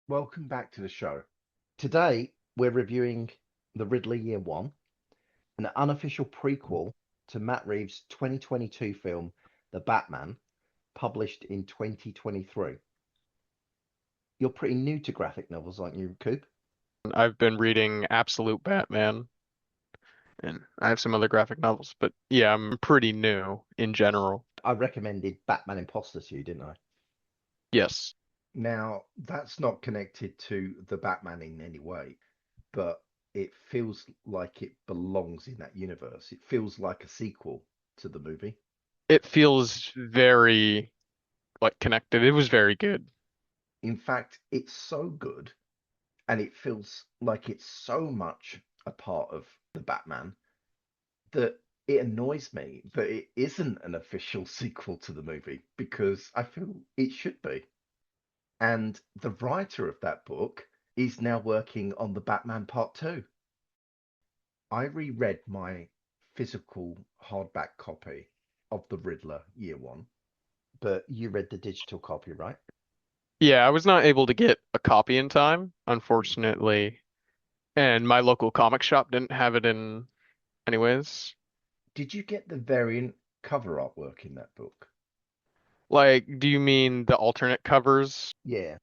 Welcome back to the show. Today, we're reviewing The Riddler Year One, an unofficial prequel to Matt Reeves' 2022 film, The Batman, published in 2023. You're pretty new to graphic novels, aren't you, Coop? I've been reading Absolute Batman, and I have some other graphic novels, but yeah, I'm pretty new in general. I recommended Batman Imposter to you, didn't I? Yes, Now, that's not connected to the Batman in any way, but it feels like it belongs in that universe. It feels like a sequel to the movie. it feels very connected. It was very good. In fact, it's so good and it feels like it's so much a part of the Batman that it annoys me that it isn't an official sequel to the movie because I feel it should be. And the writer of that book is now working on the Batman Part 2. I reread my physical hardback copy of The Riddler Year One, but you read the digital copy, right? Yeah, I was not able to get a copy in time, unfortunately, and my local comic shop didn't have it in anyways. Did you get the variant cover artwork in that book? Do you mean the alternate covers? Yeah.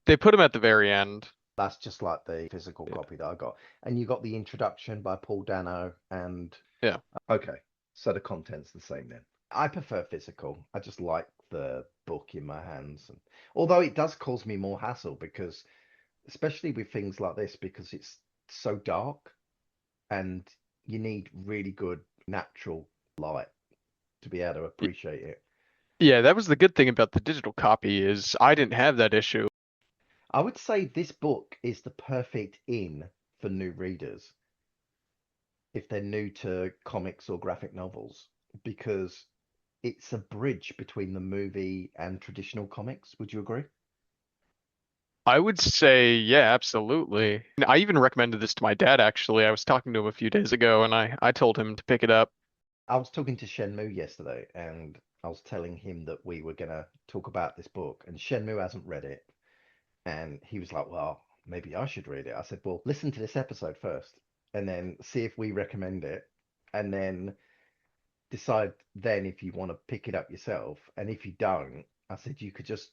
They put them at the very end. That's just like the physical Yeah. copy that I got. And you got the introduction by Paul Dano and Yeah. okay, so the content's the same then. I prefer physical. I just like the book in my hands. And although it does cause me more hassle because especially with things like this because it's so dark and you need really good natural light to be able to Y- appreciate it. Yeah, that was the good thing about the digital copy is I didn't have that issue. I would say this book is the perfect in for new readers if they're new to comics or graphic novels because it's a bridge between the movie and traditional comics. Would you agree? I would say, yeah, absolutely. I even recommended this to my dad, actually. I was talking to him a few days ago and I told him to pick it up. I was talking to Shenmue yesterday and I was telling him that we were going to talk about this book, and Shenmue hasn't read it. And he was like, well, maybe I should read it. I said, well, listen to this episode first and then see if we recommend it. And then decide then if you want to pick it up yourself. And if you don't, I said you could just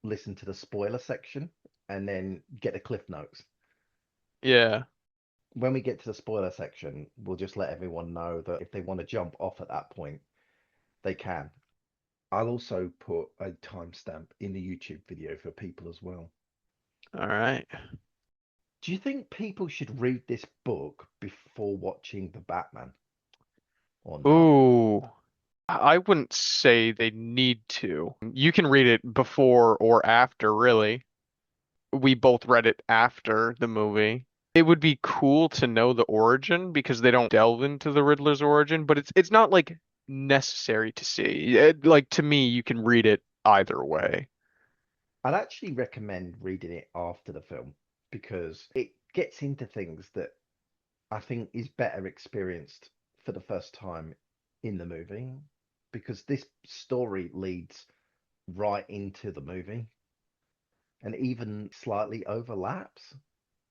listen to the spoiler section and then get the cliff notes. Yeah. When we get to the spoiler section, we'll just let everyone know that if they want to jump off at that point, they can. I'll also put a timestamp in the YouTube video for people as well. All right. Do you think people should read this book before watching The Batman or not? Ooh, I wouldn't say they need to. You can read it before or after, really. We both read it after the movie. It would be cool to know the origin because they don't delve into the Riddler's origin, but it's not like necessary to see. To me, you can read it either way. I'd actually recommend reading it after the film because it gets into things that I think is better experienced for the first time in the movie because this story leads right into the movie and even slightly overlaps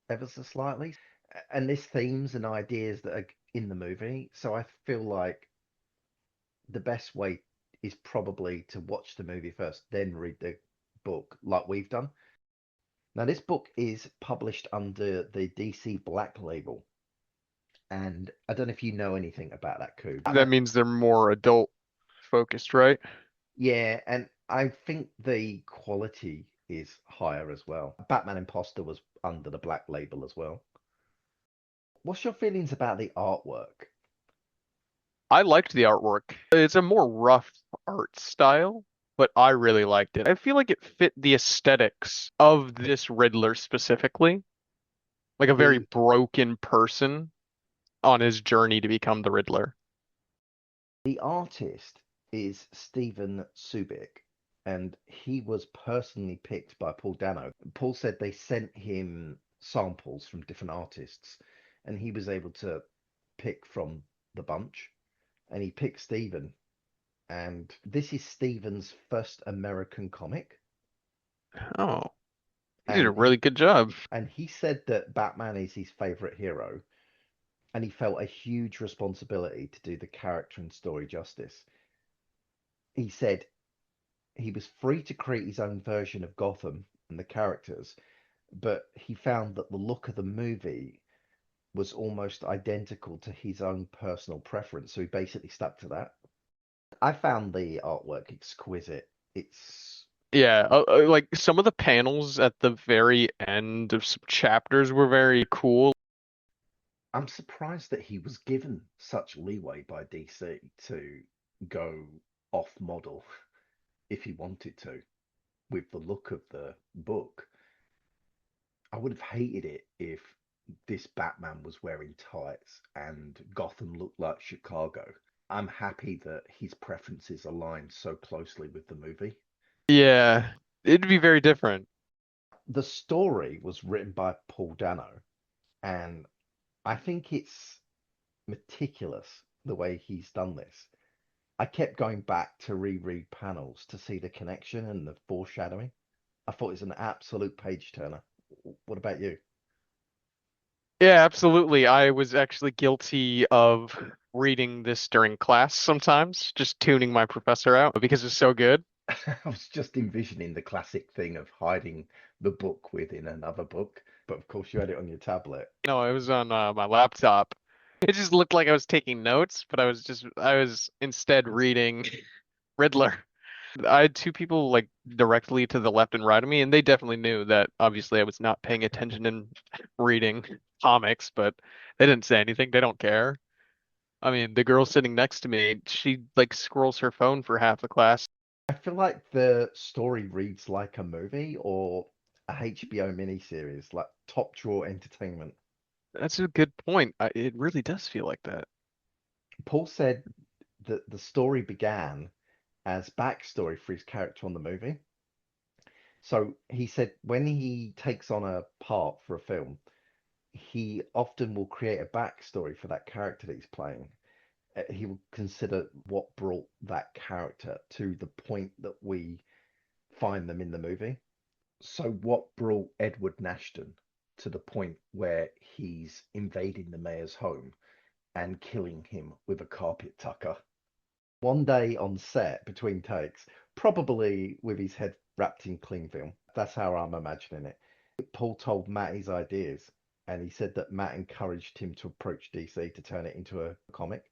ever so slightly. And there's themes and ideas that are in the movie. So I feel like the best way is probably to watch the movie first, then read the book like we've done. Now, this book is published under the DC Black Label, and I don't know if you know anything about that coup. That means they're more adult focused, right? Yeah, and I think the quality is higher as well. Batman Imposter was under the Black Label as well. What's your feelings about the artwork? I liked the artwork. It's a more rough art style, but I really liked it. I feel like it fit the aesthetics of this Riddler specifically, like a very The broken person on his journey to become the Riddler. the artist is Stevan Subic, and he was personally picked by Paul Dano. Paul said they sent him samples from different artists, and he was able to pick from the bunch, and he picked Steven. And this is Steven's first American comic. Oh. He did a And really good job. he said that Batman is his favorite hero, and he felt a huge responsibility to do the character and story justice. He said he was free to create his own version of Gotham and the characters, but he found that the look of the movie was almost identical to his own personal preference, so he basically stuck to that. I found the artwork exquisite. It's Yeah, like some of the panels at the very end of some chapters were very cool. I'm surprised that he was given such leeway by DC to go off model if he wanted to with the look of the book. I would have hated it if this Batman was wearing tights and Gotham looked like Chicago. I'm happy that his preferences aligned so closely with the movie. Yeah, it'd be very different. The story was written by Paul Dano, and I think it's meticulous the way he's done this. I kept going back to reread panels to see the connection and the foreshadowing. I thought it was an absolute page turner. What about you? Yeah, absolutely. I was actually guilty of reading this during class sometimes, just tuning my professor out because it's so good. I was just envisioning the classic thing of hiding the book within another book, but of course you had it on your tablet. No, it was on my laptop. It just looked like I was taking notes, but I was instead reading Riddler. I had two people like directly to the left and right of me, and they definitely knew that obviously I was not paying attention and reading comics, but they didn't say anything. They don't care. I mean, the girl sitting next to me, she like scrolls her phone for half the class. I feel like the story reads like a movie or a HBO miniseries, like top drawer entertainment. That's a good point. It really does feel like that. Paul said that the story began as backstory for his character on the movie. So he said when he takes on a part for a film, he often will create a backstory for that character that he's playing. He will consider what brought that character to the point that we find them in the movie. So, what brought Edward Nashton to the point where he's invading the mayor's home and killing him with a carpet tucker? One day on set between takes, probably with his head wrapped in cling film. That's how I'm imagining it. Paul told Matt his ideas, and he said that Matt encouraged him to approach DC to turn it into a comic.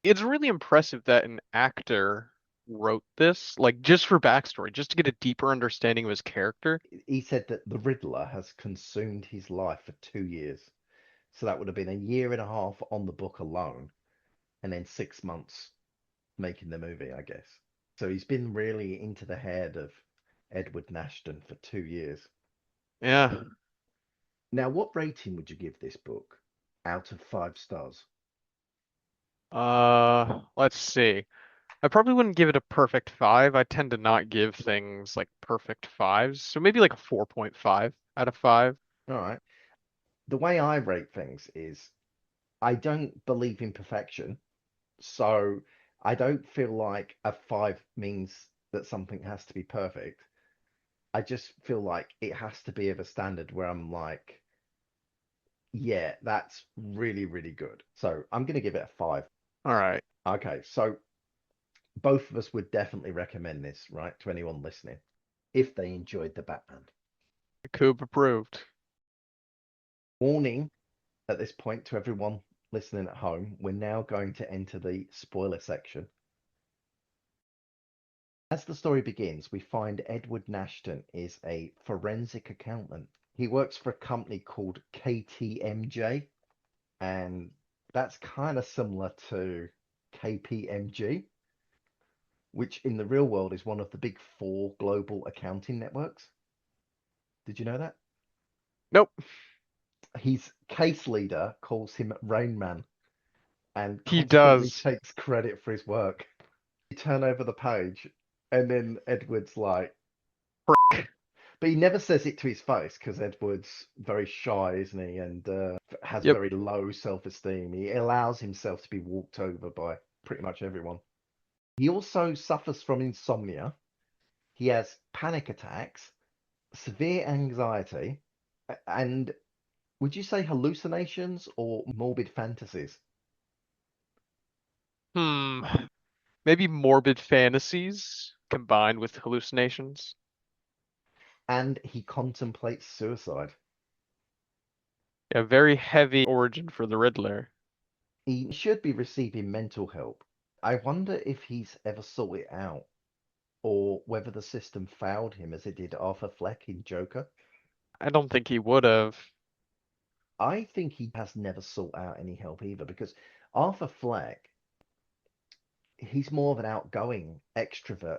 It's really impressive that an actor wrote this, like just for backstory, just to get a deeper understanding of his character. He said that the Riddler has consumed his life for 2 years. So that would have been a year and a half on the book alone, and then 6 months making the movie, I guess. So he's been really into the head of Edward Nashton for 2 years. Yeah. Now, what rating would you give this book out of 5 stars? Let's see. I probably wouldn't give it a perfect five. I tend to not give things like perfect fives. So maybe like a 4.5 out of five. All right. The way I rate things is I don't believe in perfection. So I don't feel like a five means that something has to be perfect. I just feel like it has to be of a standard where I'm like, yeah, that's really, really good. So I'm going to give it a five. All right. Okay, so both of us would definitely recommend this, right, to anyone listening if they enjoyed the Batman. Coop approved. Warning at this point to everyone listening at home, we're now going to enter the spoiler section. As the story begins, we find Edward Nashton is a forensic accountant. He works for a company called KTMJ, and that's kind of similar to KPMG, which in the real world is one of the big four global accounting networks. Did you know that? Nope. His case leader calls him Rain Man and He constantly does. takes credit for his work. You turn over the page, and then Edward's like, but he never says it to his face because Edward's very shy, isn't he? And has Yep. very low self-esteem. He allows himself to be walked over by pretty much everyone. He also suffers from insomnia. He has panic attacks, severe anxiety, and would you say hallucinations or morbid fantasies? Hmm. Maybe morbid fantasies combined with hallucinations. And he contemplates suicide. A very heavy origin for the Riddler. He should be receiving mental help. I wonder if he's ever sought it out, or whether the system failed him as it did Arthur Fleck in Joker. I don't think he would have. I think he has never sought out any help either, because Arthur Fleck, he's more of an outgoing extrovert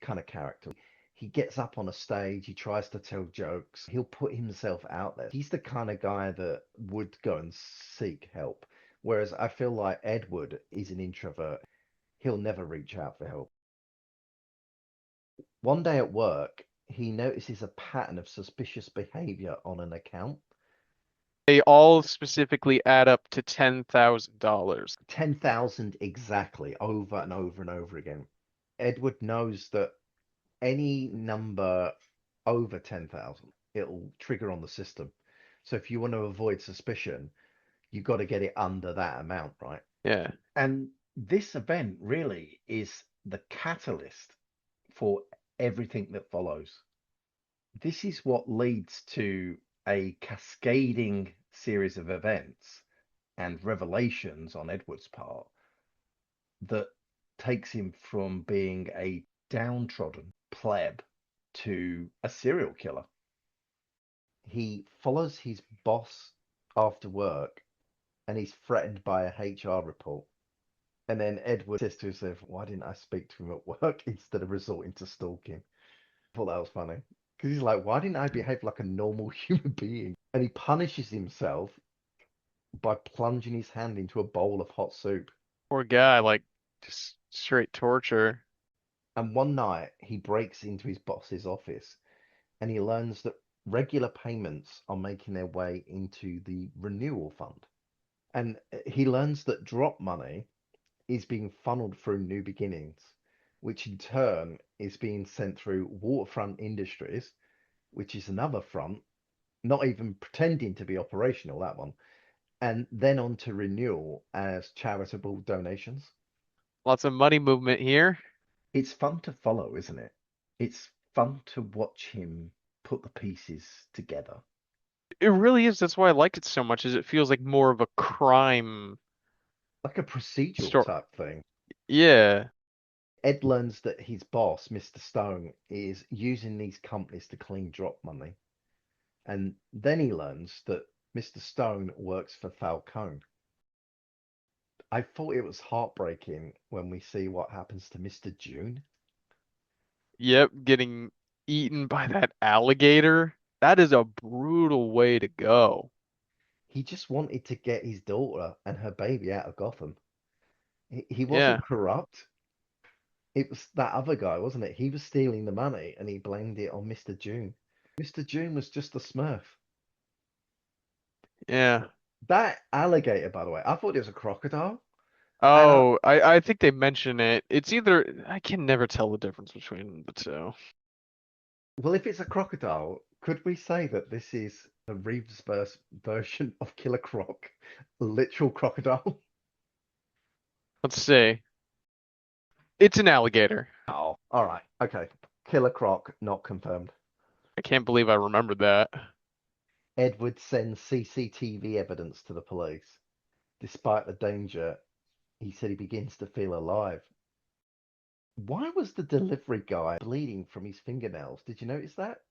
kind of character. He gets up on a stage, he tries to tell jokes, he'll put himself out there. He's the kind of guy that would go and seek help. Whereas I feel like Edward is an introvert. He'll never reach out for help. One day at work, he notices a pattern of suspicious behavior on an account. They all specifically add up to $10,000. 10,000 exactly, over and over and over again. Edward knows that any number over 10,000, it'll trigger on the system. So if you want to avoid suspicion, you got to get it under that amount, right? Yeah. And this event really is the catalyst for everything that follows. This is what leads to a cascading series of events and revelations on Edward's part that takes him from being a downtrodden pleb to a serial killer. He follows his boss after work and he's threatened by a HR report. And then Edward says to himself, why didn't I speak to him at work instead of resorting to stalking? I thought that was funny. Because he's like, why didn't I behave like a normal human being? And he punishes himself by plunging his hand into a bowl of hot soup. Poor guy, like just straight torture. And one night he breaks into his boss's office and he learns that regular payments are making their way into the renewal fund. And he learns that drop money is being funneled through New Beginnings, which in turn is being sent through Waterfront Industries, which is another front, not even pretending to be operational, that one, and then on to Renewal as charitable donations. Lots of money movement here. It's fun to follow, isn't it? It's fun to watch him put the pieces together. It really is. That's why I like it so much, is it feels like more of a crime Like a procedural story. type thing. Yeah. Ed learns that his boss, Mr. Stone, is using these companies to clean drop money. And then he learns that Mr. Stone works for Falcone. I thought it was heartbreaking when we see what happens to Mr. June. Yep, getting eaten by that alligator. That is a brutal way to go. He just wanted to get his daughter and her baby out of Gotham. He wasn't Yeah. corrupt. It was that other guy, wasn't it? He was stealing the money and he blamed it on Mr. June. Mr. June was just a smurf. Yeah. That alligator, by the way, I thought it was a crocodile. And Oh, I think they mention it. It's either I can never tell the difference between the two. well, if it's a crocodile, could we say that this is the Reeves version of Killer Croc, a literal crocodile? Let's see. It's an alligator. Oh, all right. Okay. Killer Croc, not confirmed. I can't believe I remembered that. Edward sends CCTV evidence to the police. Despite the danger, he said he begins to feel alive. Why was the delivery guy bleeding from his fingernails? Did you notice that?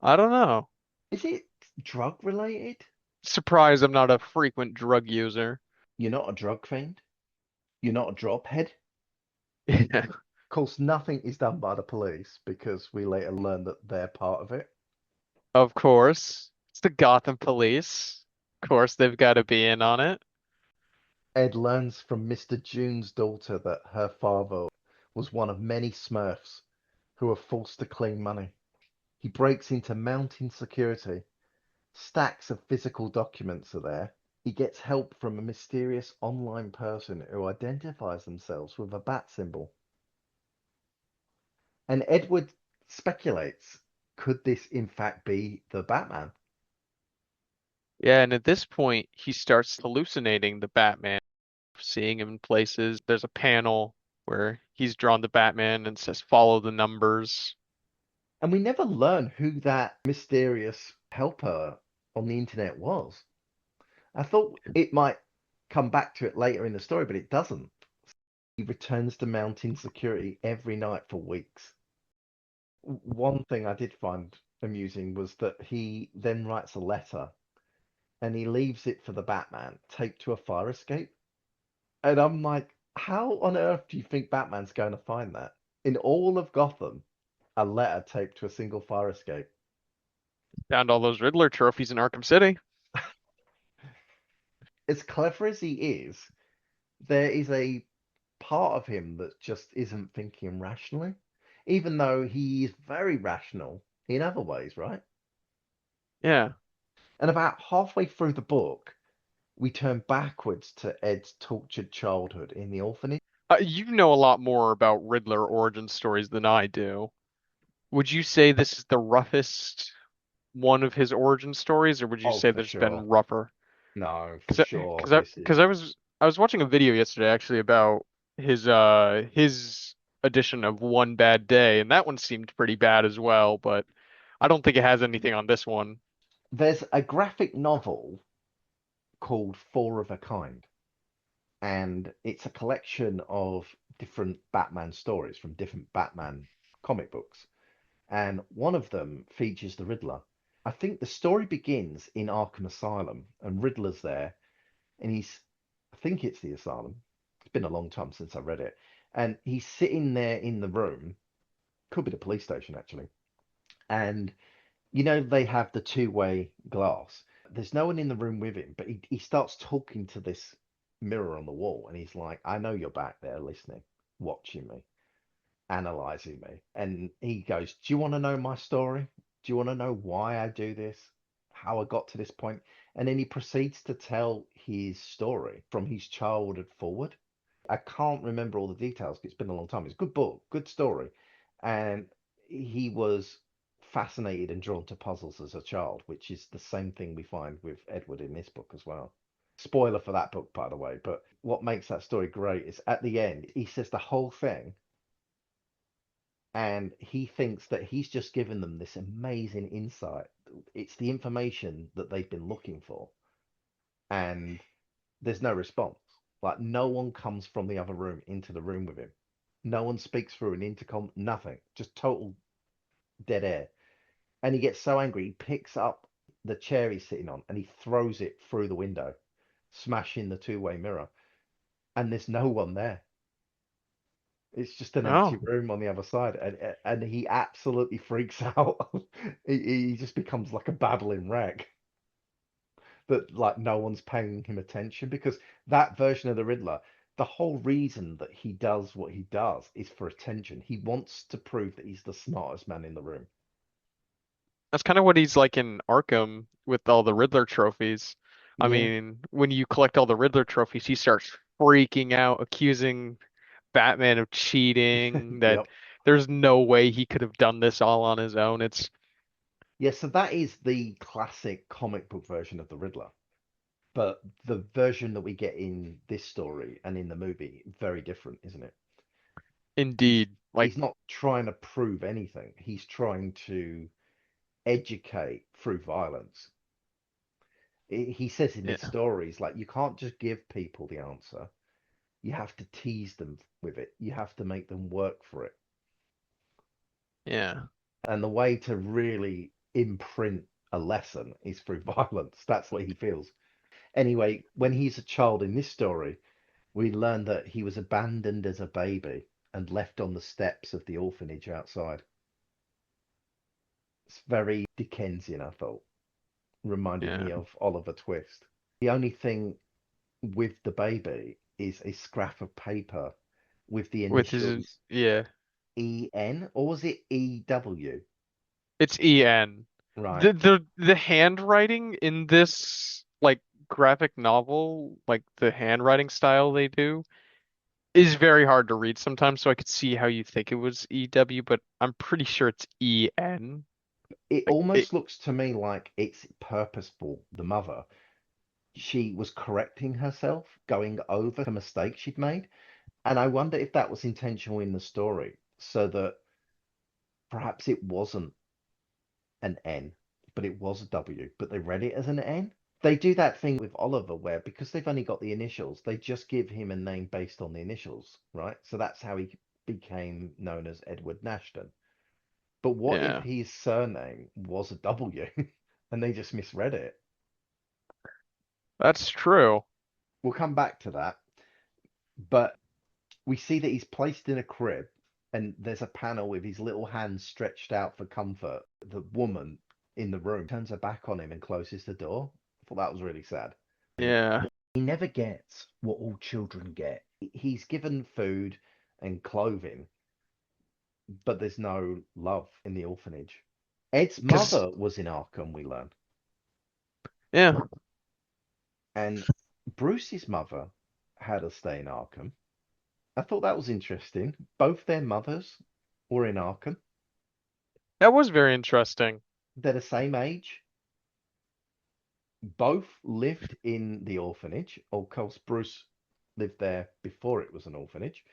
I don't know. Is it drug related? Surprised I'm not a frequent drug user. You're not a drug fiend? You're not a drop head? Yeah. Of course, nothing is done by the police because we later learn that they're part of it. Of course. It's the Gotham police. Of course, they've got to be in on it. Ed learns from Mr. June's daughter that her father was one of many Smurfs who were forced to clean money. He breaks into mountain security. Stacks of physical documents are there. He gets help from a mysterious online person who identifies themselves with a bat symbol. And Edward speculates, could this in fact be the Batman? Yeah, and at this point, he starts hallucinating the Batman, seeing him in places. There's a panel where he's drawn the Batman and says, "Follow the numbers." And we never learn who that mysterious helper on the internet was. I thought it might come back to it later in the story, but it doesn't. He returns to mountain security every night for weeks. One thing I did find amusing was that he then writes a letter and he leaves it for the Batman taped to a fire escape. And I'm like, how on earth do you think Batman's going to find that? In all of Gotham, a letter taped to a single fire escape. Found all those Riddler trophies in Arkham City. As clever as he is, there is a part of him that just isn't thinking rationally, even though he is very rational in other ways, right? Yeah. And about halfway through the book, we turn backwards to Ed's tortured childhood in the orphanage. You know a lot more about Riddler origin stories than I do. Would you say this is the roughest one of his origin stories, or would you Oh, say for there's sure. been rougher? No, for Because I, sure. because I, This because is. I was watching a video yesterday actually about his edition of One Bad Day, and that one seemed pretty bad as well, but I don't think it has anything on this one. There's a graphic novel called Four of a Kind, and it's a collection of different Batman stories from different Batman comic books. And one of them features the Riddler. I think the story begins in Arkham Asylum, and Riddler's there, and I think it's the asylum. It's been a long time since I read it, and he's sitting there in the room. Could be the police station actually, and they have the two-way glass. There's no one in the room with him, but he starts talking to this mirror on the wall, and he's like, "I know you're back there listening, watching me, analyzing me." And he goes, "Do you want to know my story? Do you want to know why I do this? How I got to this point?" And then he proceeds to tell his story from his childhood forward. I can't remember all the details 'cause it's been a long time. It's a good book, good story. And he was fascinated and drawn to puzzles as a child, which is the same thing we find with Edward in this book as well. Spoiler for that book, by the way, but what makes that story great is at the end, he says the whole thing and he thinks that he's just given them this amazing insight. It's the information that they've been looking for, and there's no response. Like no one comes from the other room into the room with him. No one speaks through an intercom, nothing. Just total dead air. And he gets so angry, he picks up the chair he's sitting on and he throws it through the window, smashing the two-way mirror. And there's no one there. It's just an empty Oh, room on the other side, and he absolutely freaks out. He just becomes like a babbling wreck that like no one's paying him attention because that version of the Riddler, the whole reason that he does what he does is for attention. He wants to prove that he's the smartest man in the room. that's kind of what he's like in Arkham with all the Riddler trophies. I Yeah. mean, when you collect all the Riddler trophies, he starts freaking out, accusing Batman of cheating, that Yep. there's no way he could have done this all on his own. It's Yeah, so that is the classic comic book version of the Riddler. But the version that we get in this story and in the movie, very different, isn't it? He's indeed like, he's not trying to prove anything. He's trying to educate through violence. He says in his yeah, stories, like, you can't just give people the answer. You have to tease them with it. You have to make them work for it. yeah. And the way to really imprint a lesson is through violence. That's what he feels. Anyway, when he's a child in this story, we learn that he was abandoned as a baby and left on the steps of the orphanage outside. It's very Dickensian, I thought. Reminded Yeah. me of Oliver Twist. The only thing with the baby is a scrap of paper with the With his, initials yeah, EN, or was it EW? it's EN. Right. The handwriting in this like graphic novel, like the handwriting style they do, is very hard to read sometimes, so I could see how you think it was EW, but I'm pretty sure it's EN. It Like it, almost looks to me like it's purposeful. The mother, she was correcting herself, going over the mistake she'd made. And I wonder if that was intentional in the story, so that perhaps it wasn't an N, but it was a W, but they read it as an N. They do that thing with Oliver where because they've only got the initials, they just give him a name based on the initials, right? So that's how he became known as Edward Nashton. But what if yeah, his surname was a W and they just misread it? that's true. We'll come back to that. But we see that he's placed in a crib and there's a panel with his little hands stretched out for comfort. The woman in the room turns her back on him and closes the door. I thought that was really sad. Yeah, He never gets what all children get. He's given food and clothing, but there's no love in the orphanage. Ed's because mother was in Arkham, we learn, yeah, and Bruce's mother had to stay in Arkham. I thought that was interesting. Both their mothers were in Arkham. that was very interesting. They're the same age. Both lived in the orphanage. Of course, Bruce lived there before it was an orphanage,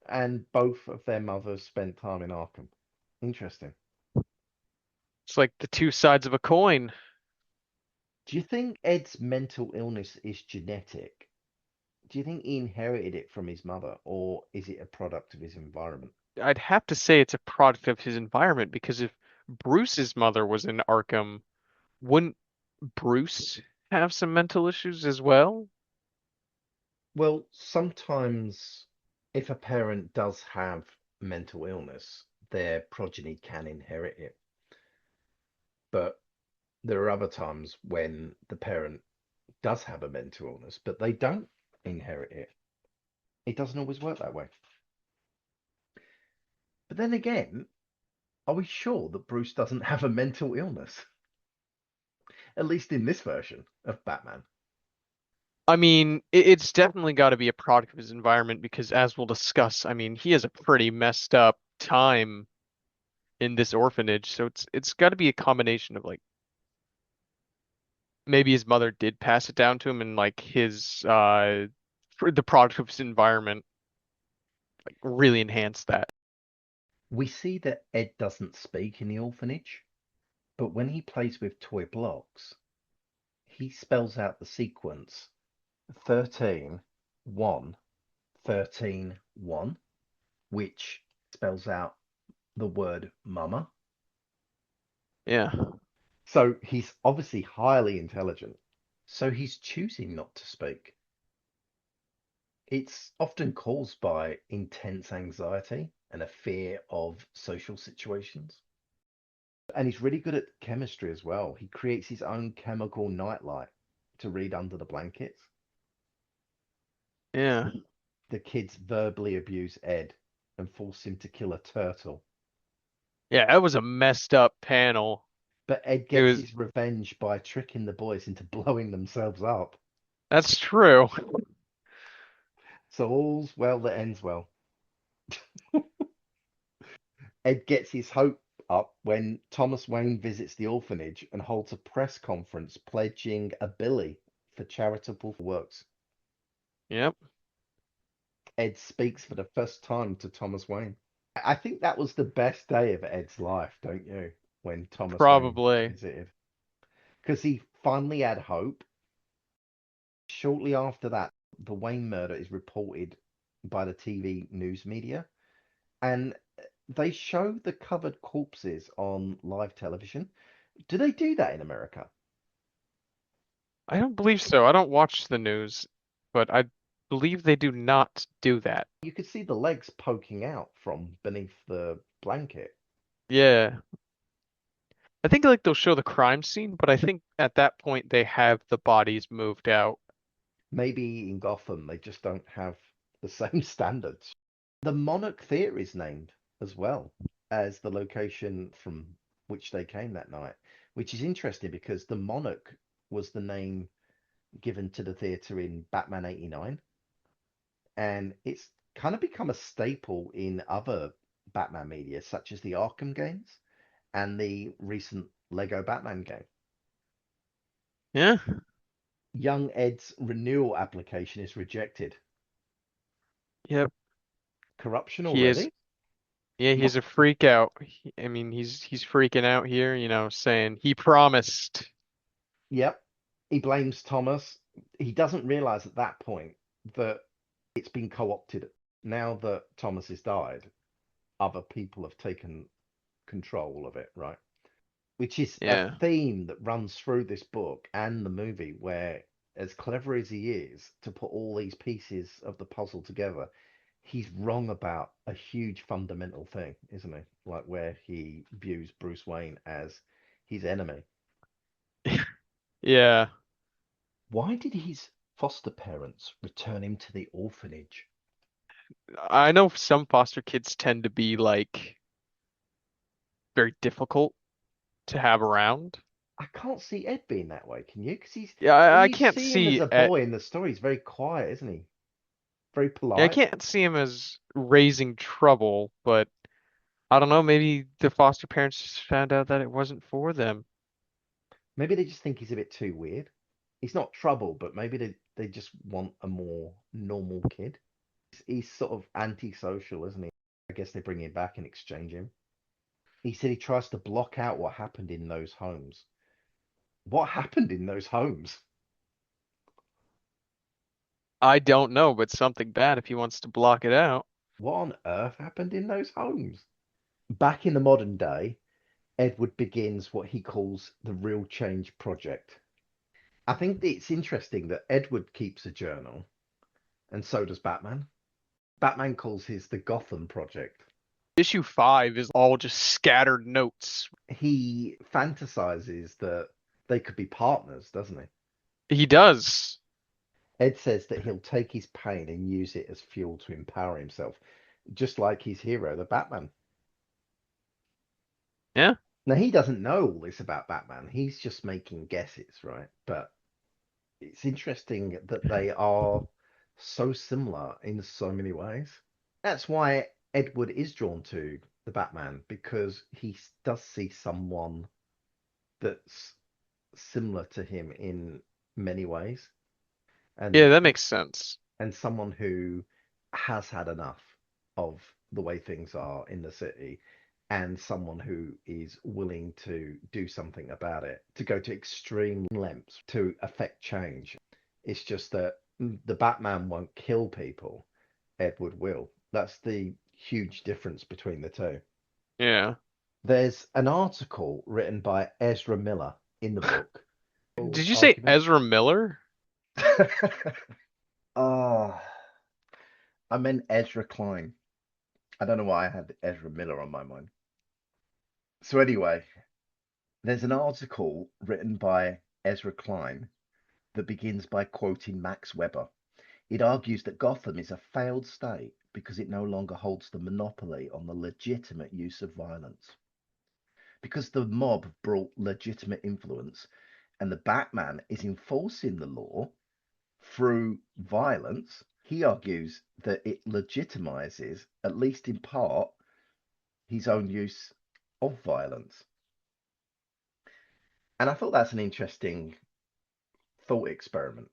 and both of their mothers spent time in Arkham. Interesting. It's like the two sides of a coin. Do you think Ed's mental illness is genetic? Do you think he inherited it from his mother, or is it a product of his environment? I'd have to say it's a product of his environment because if Bruce's mother was in Arkham, wouldn't Bruce have some mental issues as well? Well, sometimes if a parent does have mental illness, their progeny can inherit it. But there are other times when the parent does have a mental illness, but they don't inherit it. It doesn't always work that way. But then again, are we sure that Bruce doesn't have a mental illness? At least in this version of Batman. I mean, it's definitely got to be a product of his environment because, as we'll discuss, I mean, he has a pretty messed up time in this orphanage, so it's got to be a combination of like maybe his mother did pass it down to him and like his for the product of his environment like really enhanced that. We see that Ed doesn't speak in the orphanage, but when he plays with toy blocks, he spells out the sequence 13, 1, 13, 1, which spells out the word mama. Yeah. So he's obviously highly intelligent. So he's choosing not to speak. It's often caused by intense anxiety and a fear of social situations. And he's really good at chemistry as well. He creates his own chemical nightlight to read under the blankets. Yeah. The kids verbally abuse Ed and force him to kill a turtle. Yeah, that was a messed up panel. But Ed It gets was his revenge by tricking the boys into blowing themselves up. that's true. So all's well that ends well. Ed gets his hope up when Thomas Wayne visits the orphanage and holds a press conference pledging a billy for charitable works. Yep, Ed speaks for the first time to Thomas Wayne. I think that was the best day of Ed's life, don't you? When Thomas Wayne probably. visited. Because he finally had hope. Shortly after that, the Wayne murder is reported by the TV news media, and they show the covered corpses on live television. Do they do that in America? I don't believe so. I don't watch the news, but I believe they do not do that. You could see the legs poking out from beneath the blanket. Yeah. I think like they'll show the crime scene, but I think at that point they have the bodies moved out. Maybe in Gotham they just don't have the same standards. The Monarch Theatre is named as well as the location from which they came that night, which is interesting because the Monarch was the name given to the theatre in Batman '89, and it's kind of become a staple in other Batman media, such as the Arkham games and the recent Lego Batman game. Yeah. Young Ed's renewal application is rejected. Yep. Corruption He is. already? Yeah, What? he's a freak out. I mean, he's freaking out here, saying he promised. Yep. He blames Thomas. He doesn't realize at that point that it's been co-opted. Now that Thomas has died, other people have taken control of it, right? Which is a Yeah. theme that runs through this book and the movie, where, as clever as he is to put all these pieces of the puzzle together, he's wrong about a huge fundamental thing, isn't he? Like where he views Bruce Wayne as his enemy. Yeah. Why did his foster parents return him to the orphanage? I know some foster kids tend to be like very difficult to have around. I can't see Ed being that way, can you? Because Yeah, when I you can't see him as see a boy in the story, he's very quiet, isn't he? Very yeah, I polite. can't see him as raising trouble, but I don't know, maybe the foster parents just found out that it wasn't for them. Maybe they just think he's a bit too weird. He's not trouble, but maybe they just want a more normal kid. He's sort of antisocial, isn't he? I guess they bring him back and exchange him. He said he tries to block out what happened in those homes. What happened in those homes? I don't know, but something bad if he wants to block it out. What on earth happened in those homes? Back in the modern day, Edward begins what he calls the Real Change Project. I think it's interesting that Edward keeps a journal, and so does Batman. Batman calls his the Gotham Project. Issue 5 is all just scattered notes. He fantasizes that they could be partners, doesn't he? He does. Ed says that he'll take his pain and use it as fuel to empower himself, just like his hero, the Batman. Yeah. Now, he doesn't know all this about Batman. He's just making guesses, right? But it's interesting that they are so similar in so many ways. That's why Edward is drawn to the Batman, because he does see someone that's similar to him in many ways, Yeah, and that makes sense. someone who has had enough of the way things are in the city, and someone who is willing to do something about it, to go to extreme lengths to affect change. It's just that the Batman won't kill people, Edward will. That's the huge difference between the two. Yeah. There's an article written by Ezra Miller in the book. Did you say Argument. Ezra Miller? Ah, I meant Ezra Klein. I don't know why I had Ezra Miller on my mind. So anyway, there's an article written by Ezra Klein that begins by quoting Max Weber. It argues that Gotham is a failed state because it no longer holds the monopoly on the legitimate use of violence. Because the mob brought legitimate influence and the Batman is enforcing the law through violence, he argues that it legitimizes, at least in part, his own use of violence. And I thought that's an interesting thought experiment.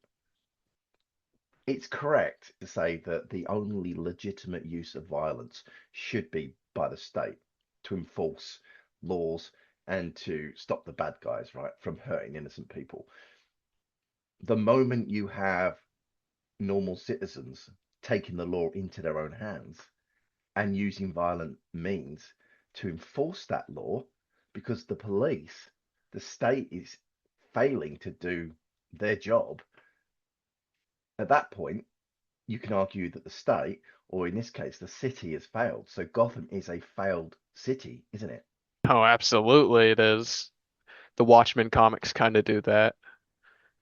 It's correct to say that the only legitimate use of violence should be by the state to enforce laws and to stop the bad guys, right, from hurting innocent people. The moment you have normal citizens taking the law into their own hands and using violent means to enforce that law, because the police, the state is failing to do their job, at that point, you can argue that the state, or in this case, the city, has failed. So Gotham is a failed city, isn't it? Oh, absolutely it is. The Watchmen comics kind of do that.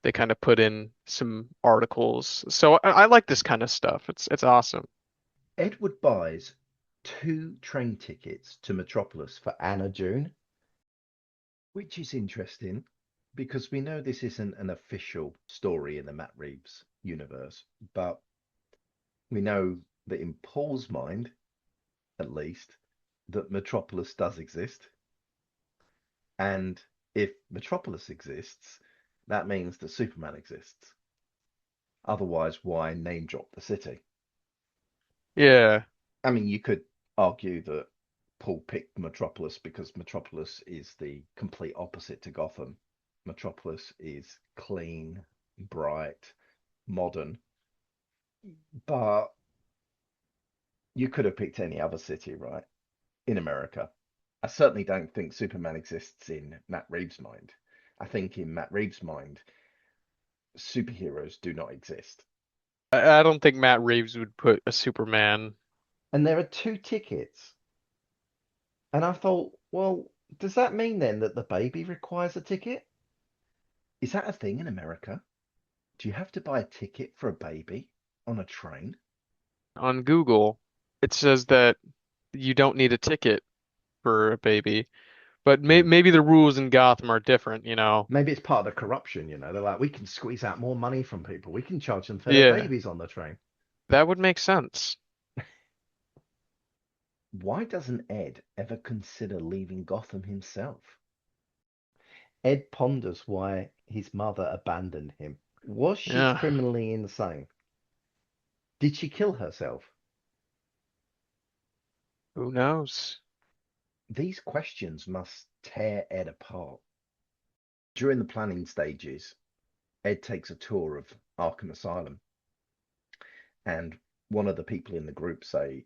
They kind of put in some articles. So I like this kind of stuff. It's awesome. Edward buys 2 train tickets to Metropolis for Anna June, which is interesting because we know this isn't an official story in the Matt Reeves universe, but we know that in Paul's mind, at least, that Metropolis does exist. And if Metropolis exists, that means that Superman exists. Otherwise, why name drop the city? Yeah. I mean, you could argue that Paul picked Metropolis because Metropolis is the complete opposite to Gotham. Metropolis is clean, bright, modern, but you could have picked any other city, right? In America. I certainly don't think Superman exists in Matt Reeves' mind. I think in Matt Reeves' mind, superheroes do not exist. I don't think Matt Reeves would put a Superman And there are two tickets. And I thought, well, does that mean then that the baby requires a ticket? Is that a thing in America? Do you have to buy a ticket for a baby on a train? on Google. It says that you don't need a ticket for a baby, but Hmm. maybe the rules in Gotham are different, you know. Maybe it's part of the corruption, you know. They're like, we can squeeze out more money from people. We can charge them for their Yeah, babies on the train. that would make sense. Why doesn't Ed ever consider leaving Gotham himself? Ed ponders why his mother abandoned him. Was she Yeah, criminally insane? Did she kill herself? who knows? These questions must tear Ed apart. During the planning stages, Ed takes a tour of Arkham Asylum, and one of the people in the group say,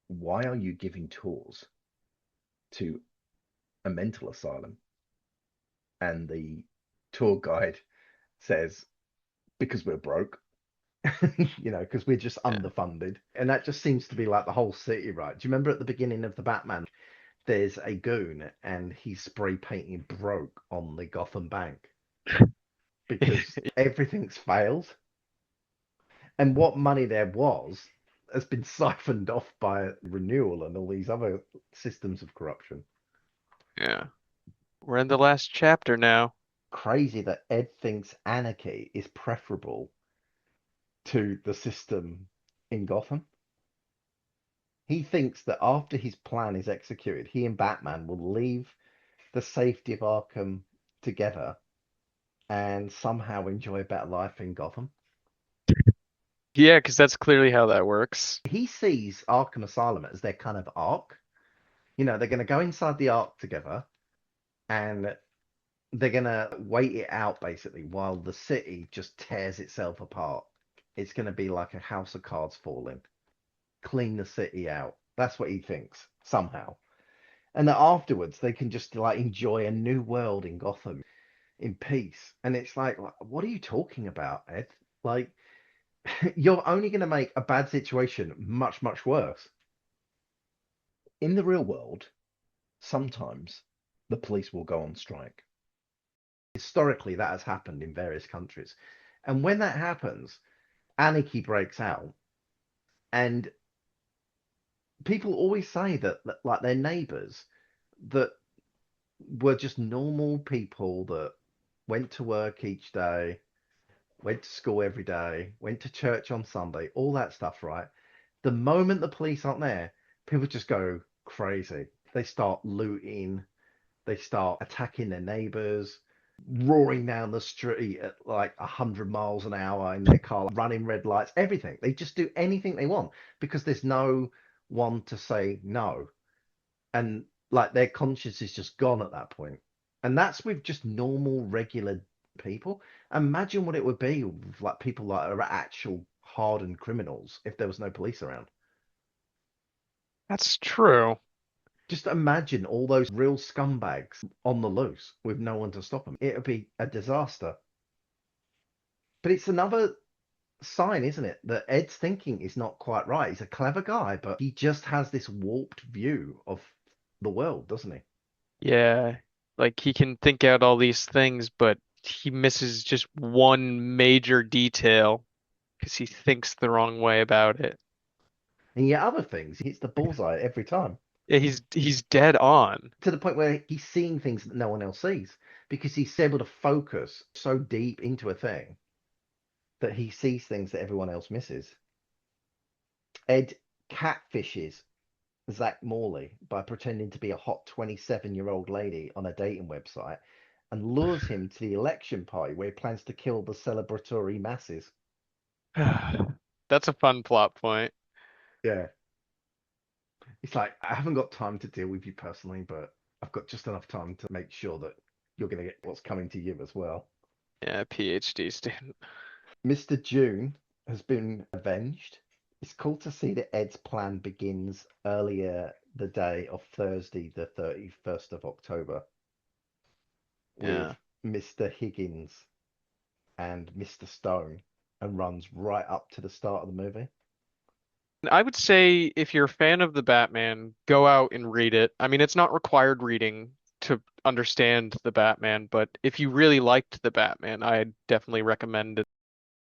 "Why are you giving tours to a mental asylum?" And the tour guide says, "Because we're broke." You know, because we're just Yeah. underfunded. And that just seems to be like the whole city, right? Do you remember at the beginning of the Batman, there's a goon and he's spray painting broke on the Gotham Bank because everything's failed. And what money there was has been siphoned off by renewal and all these other systems of corruption. Yeah. We're in the last chapter now. Crazy that Ed thinks anarchy is preferable to the system in Gotham. He thinks that after his plan is executed, he and Batman will leave the safety of Arkham together and somehow enjoy a better life in Gotham. Yeah, because that's clearly how that works. He sees Arkham Asylum as their kind of arc. You know, they're going to go inside the arc together and they're going to wait it out basically while the city just tears itself apart. It's going to be like a house of cards falling. Clean the city out. That's what he thinks somehow. And that afterwards they can just like enjoy a new world in Gotham in peace. And it's like, what are you talking about, Ed? Like, you're only going to make a bad situation much, much worse. In the real world, sometimes the police will go on strike. Historically, that has happened in various countries. And when that happens, anarchy breaks out. And people always say that, like, their neighbors that were just normal people that went to work each day, went to school every day, went to church on Sunday, all that stuff, right? The moment the police aren't there, people just go crazy. They start looting, they start attacking their neighbors, roaring down the street at like 100 miles an hour in their car, running red lights, everything. They just do anything they want because there's no one to say no. And like their conscience is just gone at that point. And that's with just normal, regular people. Imagine what it would be with like people that are actual hardened criminals if there was no police around. That's true. Just imagine all those real scumbags on the loose with no one to stop them. It would be a disaster. But it's another sign, isn't it, that Ed's thinking is not quite right. He's a clever guy, but he just has this warped view of the world, doesn't he? Yeah. Like he can think out all these things, but he misses just one major detail because he thinks the wrong way about it. And yet other things, he hits the bullseye every time Yeah, he's dead on. to the point where he's seeing things that no one else sees because he's able to focus so deep into a thing that he sees things that everyone else misses. Ed catfishes Zach Morley by pretending to be a hot 27-year-old lady on a dating website and lures him to the election party where he plans to kill the celebratory masses. That's a fun plot point. Yeah. It's like, I haven't got time to deal with you personally, but I've got just enough time to make sure that you're going to get what's coming to you as well. Yeah, PhD student. Mr. June has been avenged. It's cool to see that Ed's plan begins earlier the day of Thursday, the 31st of October, with Yeah. Mr. Higgins and Mr. Stone and runs right up to the start of the movie. I would say if you're a fan of the Batman, go out and read it. I mean, it's not required reading to understand the Batman, but if you really liked the Batman, I definitely recommend it.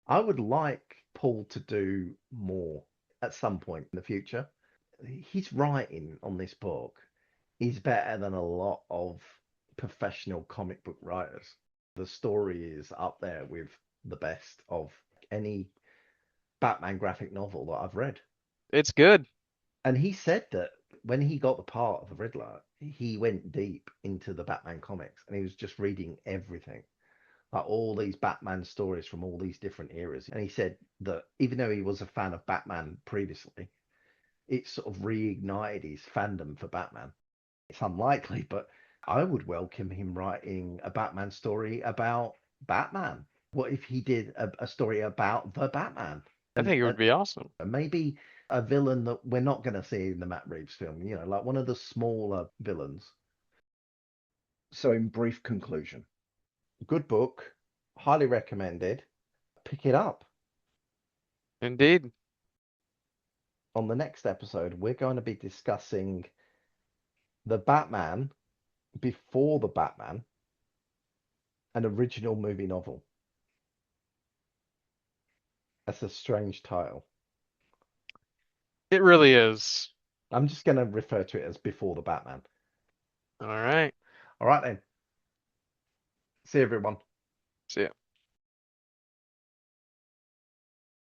I would like Paul to do more at some point in the future. His writing on this book is better than a lot of professional comic book writers. The story is up there with the best of any Batman graphic novel that I've read. It's good. And he said that when he got the part of the Riddler, he went deep into the Batman comics and he was just reading everything, like all these Batman stories from all these different eras. And he said that even though he was a fan of Batman previously, it sort of reignited his fandom for Batman. It's unlikely, but I would welcome him writing a Batman story about Batman. What if he did a story about the Batman? I And think it would be awesome. maybe a villain that we're not going to see in the Matt Reeves film, like one of the smaller villains. So, in brief conclusion, good book, highly recommended. Pick it up. Indeed. On the next episode, we're going to be discussing the Batman before the Batman, an original movie novel. That's a strange title. It really is. I'm just going to refer to it as before the Batman. All right. All right, then. See you, everyone. See ya.